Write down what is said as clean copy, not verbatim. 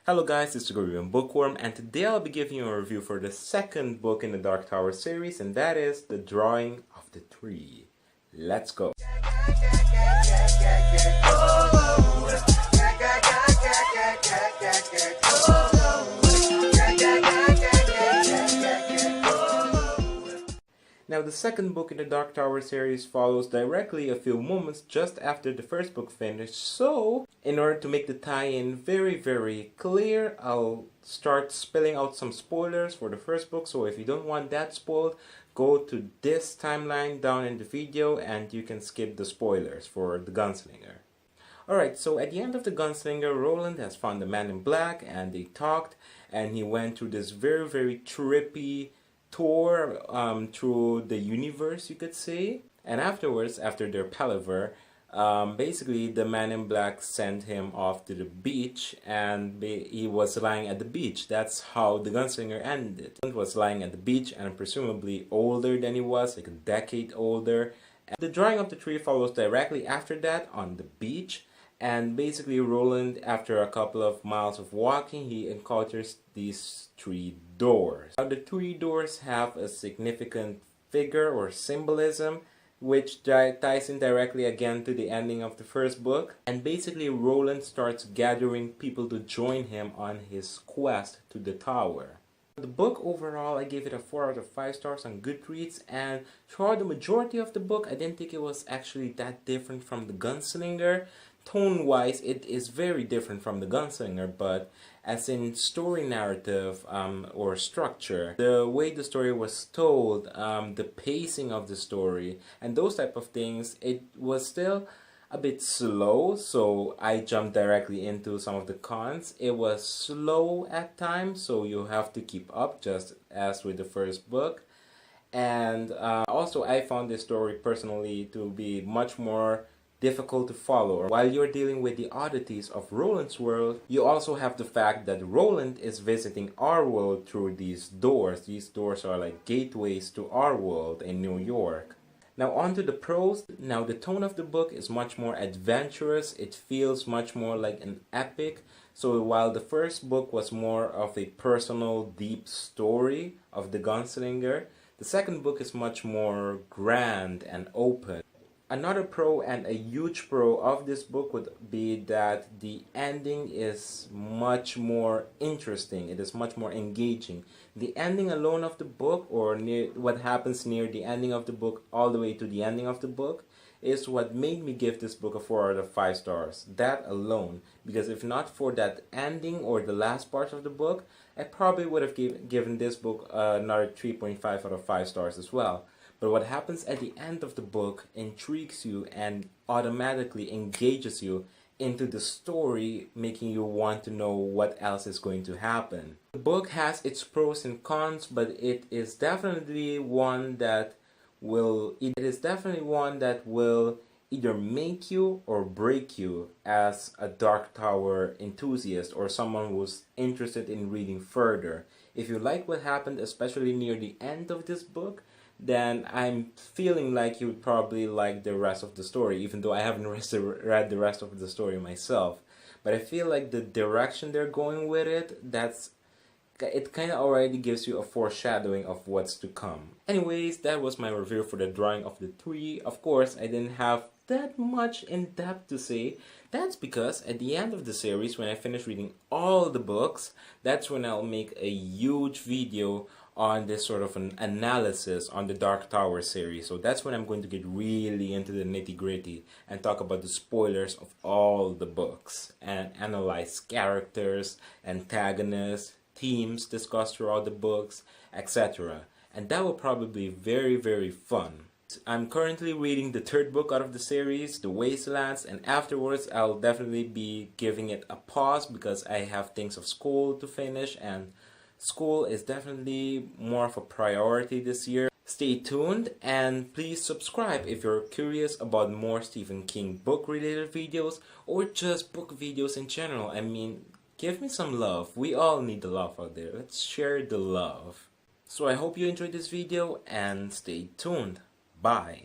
Hello guys, it's the Korean Bookworm, and today I'll be giving you a review for the second book in the Dark Tower series, and that is The Drawing of the Tree. Let's go! Now, the second book in the Dark Tower series follows directly a few moments just after the first book finished, so in order to make the tie-in very clear, I'll start spelling out some spoilers for the first book, so if you don't want that spoiled, go to this timeline down in the video and you can skip the spoilers for the Gunslinger. Alright, so at the end of the Gunslinger, Roland has found the man in black and they talked, and he went through this very trippy tour through the universe, you could say. And afterwards, after their palaver, basically the man in black sent him off to the beach, and he was lying at the beach. That's how the Gunslinger ended. He was lying at the beach and presumably older than he was, like a decade older. And the drawing of the tree follows directly after that on the beach. And basically Roland, after a couple of miles of walking, he encounters these three doors. Now the three doors have a significant figure or symbolism which ties in directly again to the ending of the first book. And basically Roland starts gathering people to join him on his quest to the tower. The book overall, I gave it a 4 out of 5 stars on Goodreads, and throughout the majority of the book I didn't think it was actually that different from the Gunslinger. Tone-wise, it is very different from the Gunslinger, but as in story narrative or structure, the way the story was told, the pacing of the story, and those type of things, it was still a bit slow, so I jumped directly into some of the cons. It was slow at times, so you have to keep up, just as with the first book. And also I found this story personally to be much more difficult to follow. While you're dealing with the oddities of Roland's world, you also have the fact that Roland is visiting our world through these doors. These doors are like gateways to our world in New York. Now on to the prose. Now the tone of the book is much more adventurous. It feels much more like an epic. So while the first book was more of a personal, deep story of the Gunslinger, the second book is much more grand and open. Another pro, and a huge pro of this book, would be that the ending is much more interesting. It is much more engaging. The ending alone of the book, or what happens near the ending of the book all the way to the ending of the book, is what made me give this book a 4 out of 5 stars. That alone. Because if not for that ending or the last part of the book, I probably would have given this book another 3.5 out of 5 stars as well. But what happens at the end of the book intrigues you and automatically engages you into the story, making you want to know what else is going to happen. The book has its pros and cons, but it is definitely one that will either make you or break you as a Dark Tower enthusiast or someone who's interested in reading further. If you like what happened, especially near the end of this book, then I'm feeling like you would probably like the rest of the story, even though I haven't read the rest of the story myself. But I feel like the direction they're going with it, it kind of already gives you a foreshadowing of what's to come. Anyways, that was my review for the drawing of the tree. Of course, I didn't have that much in depth to say. That's because at the end of the series, when I finish reading all the books, that's when I'll make a huge video on this sort of an analysis on the Dark Tower series. So that's when I'm going to get really into the nitty-gritty and talk about the spoilers of all the books and analyze characters, antagonists, themes discussed throughout the books, etc. And that will probably be very fun. I'm currently reading the third book out of the series, The Wastelands, and afterwards I'll definitely be giving it a pause because I have things of school to finish, and school is definitely more of a priority this year. Stay tuned and please subscribe if you're curious about more Stephen King book related videos or just book videos in general. I mean, give me some love. We all need the love out there. Let's share the love. So I hope you enjoyed this video and stay tuned. Bye.